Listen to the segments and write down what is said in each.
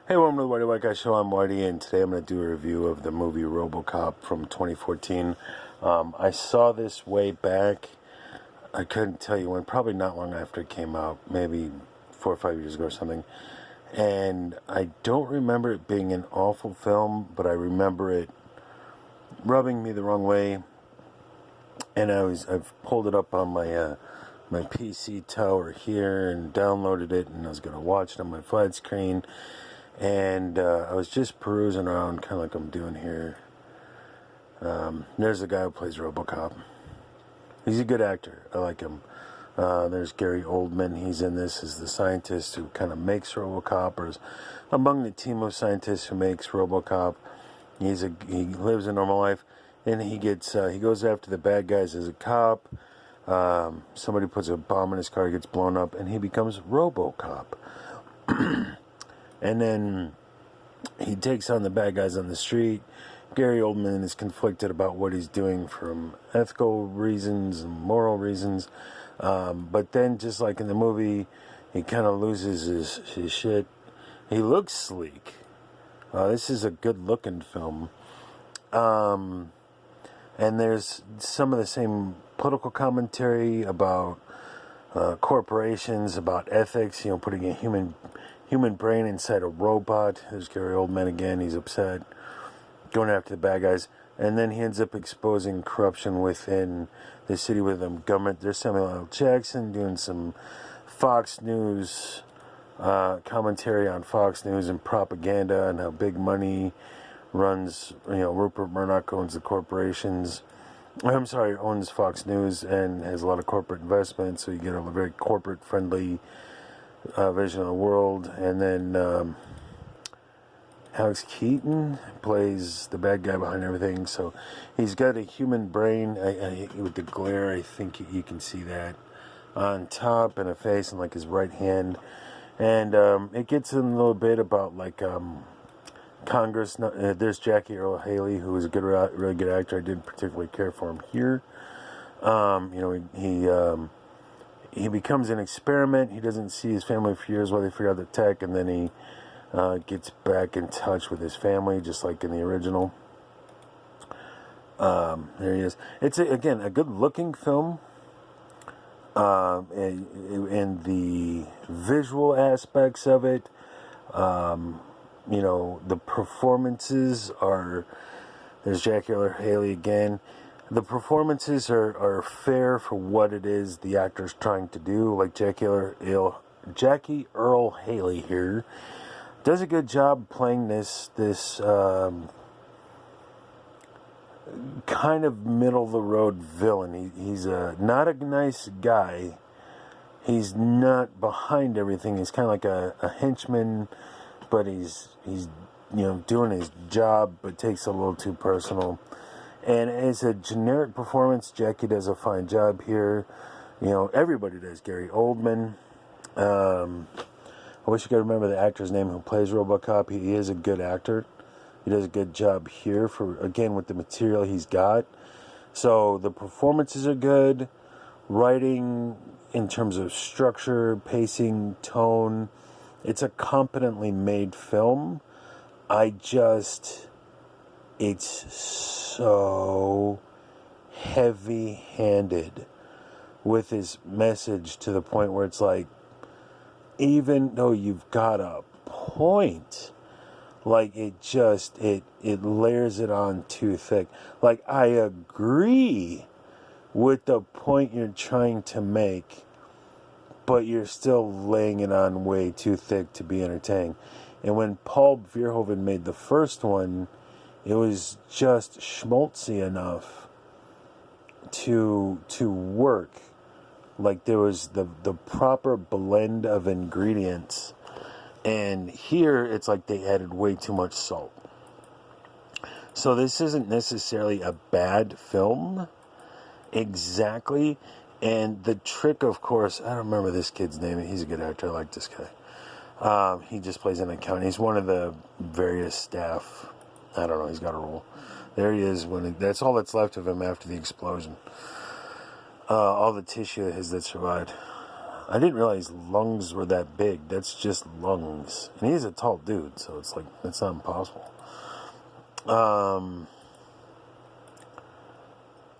Hey, welcome to the Whitey White Guy Show. I'm Whitey, and today I'm going to do a review of the movie RoboCop from 2014. I saw this way back. I couldn't tell you when, probably not long after it came out, maybe 4 or 5 years ago or something. And I don't remember it being an awful film, but I remember it rubbing me the wrong way. And I've pulled it up on my PC tower here and downloaded it, and I was going to watch it on my flat screen. And I was just perusing around, kind of like I'm doing here. There's the guy who plays RoboCop. He's a good actor. I like him. There's Gary Oldman. He's in this as the scientist who kind of makes RoboCop, or is among the team of scientists who makes RoboCop. He lives a normal life, and he goes after the bad guys as a cop. Somebody puts a bomb in his car, he gets blown up, and he becomes RoboCop. And then he takes on the bad guys on the street. Gary Oldman is conflicted about what he's doing from ethical reasons and moral reasons. But then, just like in the movie, he kind of loses his shit. He looks sleek. This is a good-looking film. And there's some of the same political commentary about corporations, about ethics, putting a human brain inside a robot. There's Gary Oldman again. He's upset, going after the bad guys, and then he ends up exposing corruption within the city with the government. There's Samuel L. Jackson doing some Fox News commentary on Fox News and propaganda and how big money runs. Rupert Murdoch owns the corporations. Owns Fox News and has a lot of corporate investment, so you get a very corporate-friendly vision of the world. And then Alex Keaton plays the bad guy behind everything. So he's got a human brain. With the glare, I think you can see that on top, and a face, and like his right hand. And it gets in a little bit about like Congress. There's Jackie Earl Haley, who is a really good actor. I didn't particularly care for him here. He becomes an experiment. He doesn't see his family for years while they figure out the tech, and then he gets back in touch with his family, just like in the original. There he is. It's, again, a good-looking film. And the visual aspects of it, the performances are... There's Jackie Earl Haley again. The performances are fair for what it is the actor's trying to do. Like Jackie Earl Haley here does a good job playing this kind of middle-of-the-road villain. He's not a nice guy. He's not behind everything. He's kind of like a henchman, but he's doing his job, but takes it a little too personal. And as a generic performance, Jackie does a fine job here. Everybody does. Gary Oldman. I wish I could remember the actor's name who plays RoboCop. He is a good actor. He does a good job here with the material he's got. So the performances are good. Writing in terms of structure, pacing, tone. It's a competently made film. It's so heavy-handed with his message, to the point where it's like, even though you've got a point, like it layers it on too thick. Like, I agree with the point you're trying to make, but you're still laying it on way too thick to be entertaining. And when Paul Verhoeven made the first one, it was just schmaltzy enough to work. Like, there was the proper blend of ingredients. And here, it's like they added way too much salt. So this isn't necessarily a bad film, exactly. And the trick, of course, I don't remember this kid's name. He's a good actor. I like this guy. He just plays an accountant. He's one of the various staff. I don't know. He's got a role. There he is. That's all that's left of him after the explosion. All the tissue that survived. I didn't realize lungs were that big. That's just lungs. And he's a tall dude, so it's like, that's not impossible. How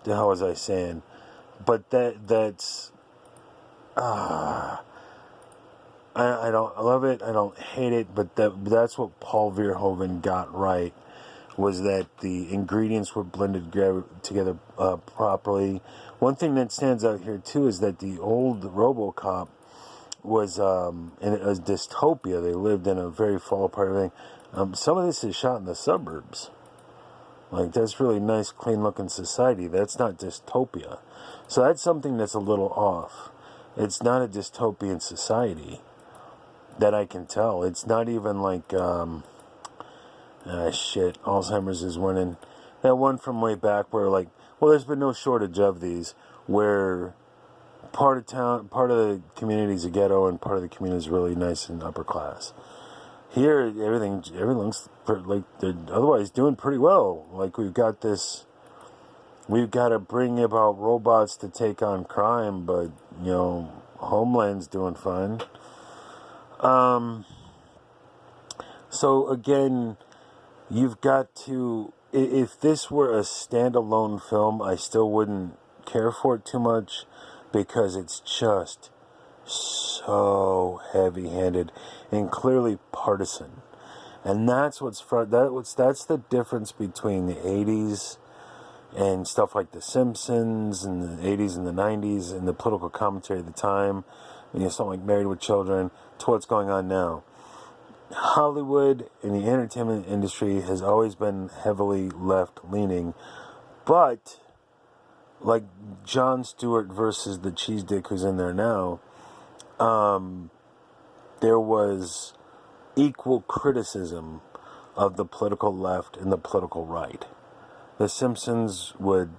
was I saying? But that's... I don't love it. I don't hate it. But that's what Paul Verhoeven got right. Was that the ingredients were blended together properly. One thing that stands out here, too, is that the old RoboCop was in a dystopia. They lived in a very fall apart thing. Some of this is shot in the suburbs. Like, that's really nice, clean-looking society. That's not dystopia. So that's something that's a little off. It's not a dystopian society that I can tell. It's not even like, shit, Alzheimer's is winning. That one from way back where, like, well, there's been no shortage of these, where part of the community is a ghetto and part of the community is really nice and upper class. Here, everything looks like they're otherwise doing pretty well. Like, we've got to bring about robots to take on crime, but, you know, Homeland's doing fine. So, again, you've got to... If this were a standalone film, I still wouldn't care for it too much, because it's just so heavy-handed and clearly partisan. And that's that's the difference between the 80s and stuff like The Simpsons and the 80s and the 90s and the political commentary at the time, you know, something like Married with Children, to what's going on now. Hollywood and the entertainment industry has always been heavily left-leaning, but like Jon Stewart versus the cheese dick who's in there now, there was equal criticism of the political left and the political right. The Simpsons would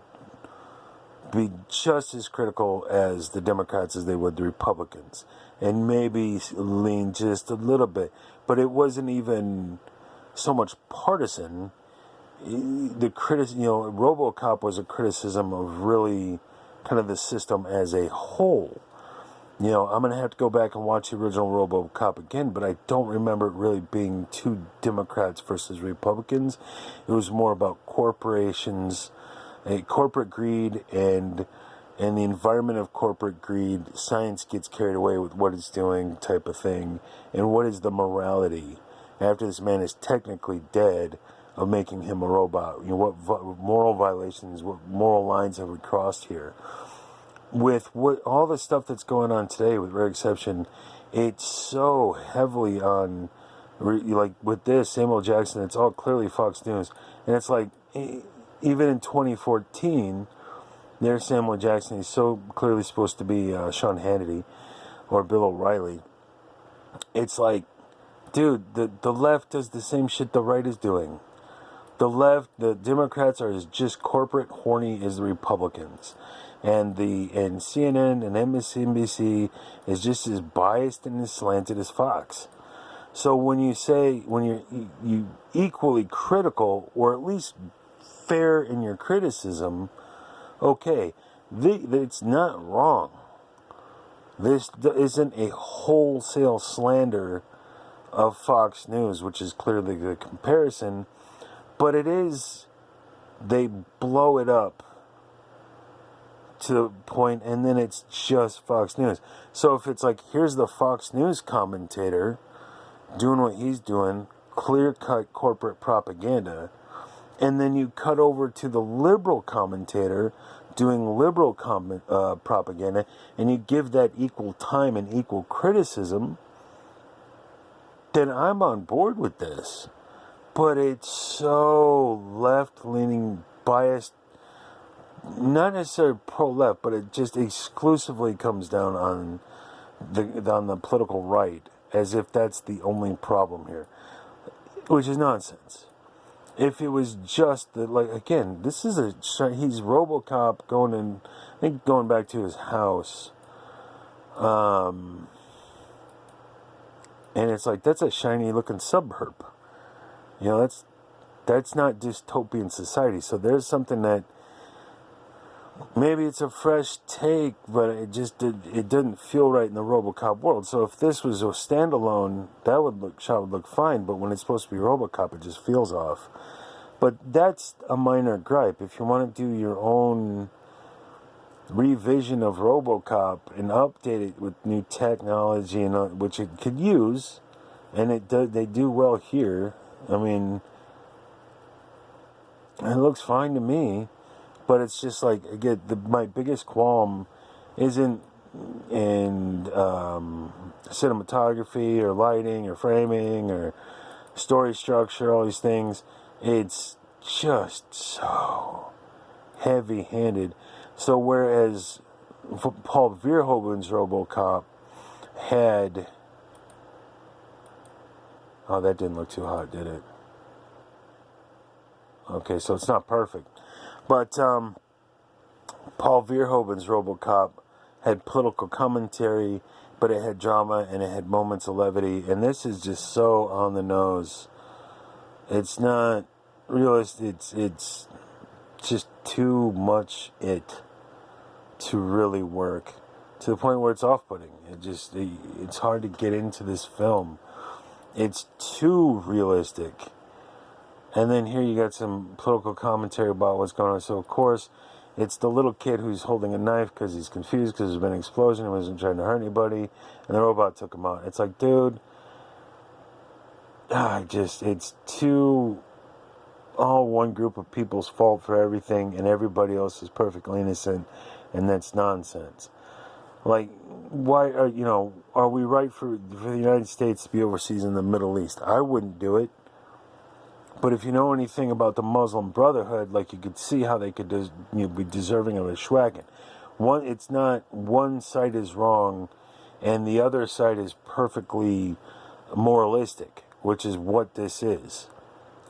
be just as critical as the Democrats as they would the Republicans, and maybe lean just a little bit, but it wasn't even so much partisan. RoboCop was a criticism of really kind of the system as a whole. You know, I'm going to have to go back and watch the original RoboCop again, but I don't remember it really being two Democrats versus Republicans. It was more about corporations, corporate greed, and the environment of corporate greed. Science gets carried away with what it's doing type of thing. And what is the morality, after this man is technically dead, of making him a robot? You know, what moral violations, what moral lines have we crossed here? With what all the stuff that's going on today, with rare exception, it's so heavily on, like with this Samuel Jackson, it's all clearly Fox News, and it's like even in 2014, there's Samuel Jackson. He's so clearly supposed to be Sean Hannity or Bill O'Reilly. It's like, dude, the left does the same shit the right is doing. The left, the Democrats are as just corporate horny as the Republicans. And CNN and MSNBC is just as biased and as slanted as Fox. So when you're equally critical, or at least fair in your criticism, okay, it's not wrong. This isn't a wholesale slander of Fox News, which is clearly the comparison, but it is, they blow it up to the point, and then it's just Fox News. So if it's like, here's the Fox News commentator doing what he's doing, clear-cut corporate propaganda, and then you cut over to the liberal commentator doing liberal propaganda, and you give that equal time and equal criticism, then I'm on board with this. But it's so left-leaning, biased, not necessarily pro-left, but it just exclusively comes down on the political right, as if that's the only problem here, which is nonsense. If it was just that, like, again, this is he's RoboCop going back to his house, and it's like, that's a shiny looking suburb. You know, that's not dystopian society. So there's something that maybe it's a fresh take, but it didn't feel right in the RoboCop world. So if this was a standalone, that would look fine. But when it's supposed to be RoboCop, it just feels off. But that's a minor gripe. If you want to do your own revision of RoboCop and update it with new technology, and which it could use, and they do well here. I mean, it looks fine to me. But it's just like, again, my biggest qualm isn't in cinematography or lighting or framing or story structure, all these things. It's just so heavy-handed. So whereas Paul Verhoeven's RoboCop had... Oh, that didn't look too hot, did it? Okay, so it's not perfect. But Paul Verhoeven's RoboCop had political commentary, but it had drama and it had moments of levity. And this is just so on the nose. It's not realistic. It's just too much to really work, to the point where it's off-putting. It's hard to get into this film. It's too realistic. And then here you got some political commentary about what's going on. So, of course, it's the little kid who's holding a knife because he's confused because there's been an explosion. He wasn't trying to hurt anybody. And the robot took him out. It's like, dude, it's too all one group of people's fault for everything and everybody else is perfectly innocent. And that's nonsense. Like, why are we right for the United States to be overseas in the Middle East? I wouldn't do it. But if you know anything about the Muslim Brotherhood, like, you could see how they could be deserving of a shwacking. It's not one side is wrong and the other side is perfectly moralistic, which is what this is.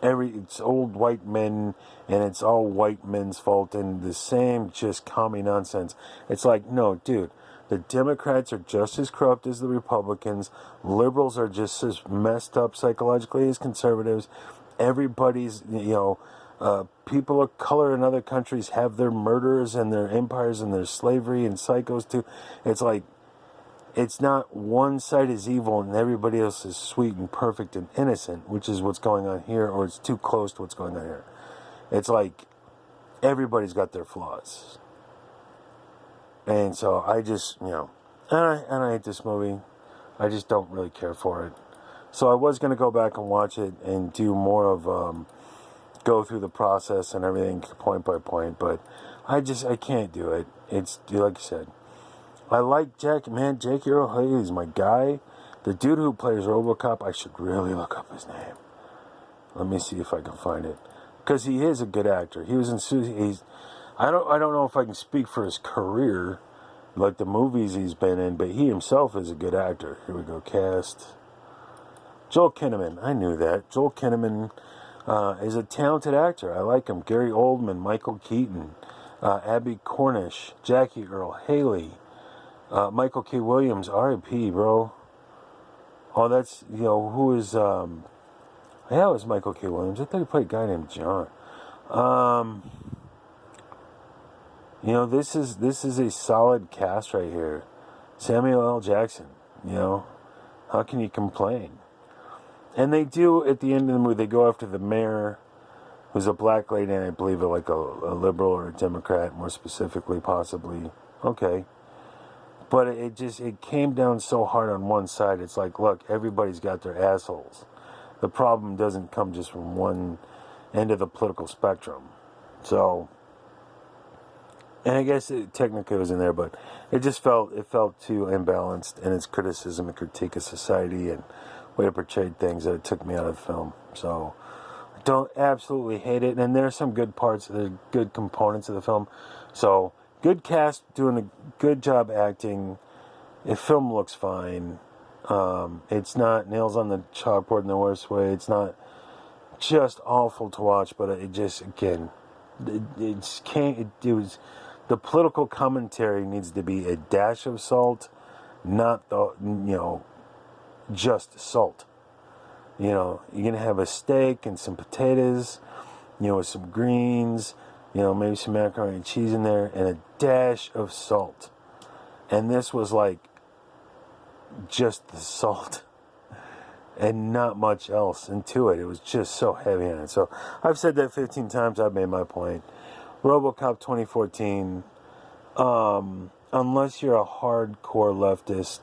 It's old white men and it's all white men's fault and the same just commie nonsense. It's like, no, dude, the Democrats are just as corrupt as the Republicans. Liberals are just as messed up psychologically as conservatives. Everybody's, people of color in other countries have their murderers and their empires and their slavery and psychos too. It's like, it's not one side is evil and everybody else is sweet and perfect and innocent, which is what's going on here, or it's too close to what's going on here. It's like, everybody's got their flaws. And so I just, and I hate this movie. I just don't really care for it. So I was going to go back and watch it and do more of, go through the process and everything point by point, but I can't do it. It's, like I said, I like Jackie Earle Haley's my guy. The dude who plays RoboCop, I should really look up his name. Let me see if I can find it. Because he is a good actor. He was in I don't know if I can speak for his career, like the movies he's been in, but he himself is a good actor. Here we go, cast. Joel Kinnaman, I knew that. Joel Kinnaman is a talented actor. I like him. Gary Oldman, Michael Keaton, Abby Cornish, Jackie Earle Haley, Michael K. Williams, R.I.P., bro. Oh, that's, who is, yeah, it was Michael K. Williams. I thought he played a guy named John. This is a solid cast right here. Samuel L. Jackson, how can you complain? And they do, at the end of the movie, they go after the mayor, who's a black lady, and I believe like a liberal or a Democrat, more specifically, possibly. Okay. But it came down so hard on one side. It's like, look, everybody's got their assholes. The problem doesn't come just from one end of the political spectrum. So, and I guess it technically was in there, but it felt too imbalanced in its criticism and critique of society and way it portrayed things that it took me out of the film. So I don't absolutely hate it. And there are some good parts, there are good components of the film. So good cast, doing a good job acting. The film looks fine. It's not nails on the chalkboard in the worst way. It's not just awful to watch, but it just, again, it was, the political commentary needs to be a dash of salt, not just salt. You're going to have a steak and some potatoes, with some greens, You know, maybe some macaroni and cheese in there, and a dash of salt. And this was like just the salt and not much else into it. It was just so heavy on it. So I've said that 15 times. I've made my point. RoboCop 2014. Unless you're a hardcore leftist,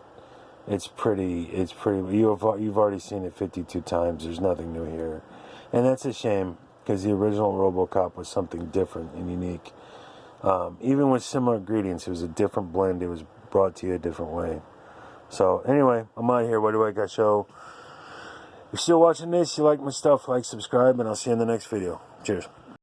it's pretty. You've already seen it 52 times. There's nothing new here, and that's a shame because the original RoboCop was something different and unique. Even with similar ingredients, it was a different blend. It was brought to you a different way. So anyway, I'm out of here. What do I got show? If you're still watching this, you like my stuff, like, subscribe, and I'll see you in the next video. Cheers.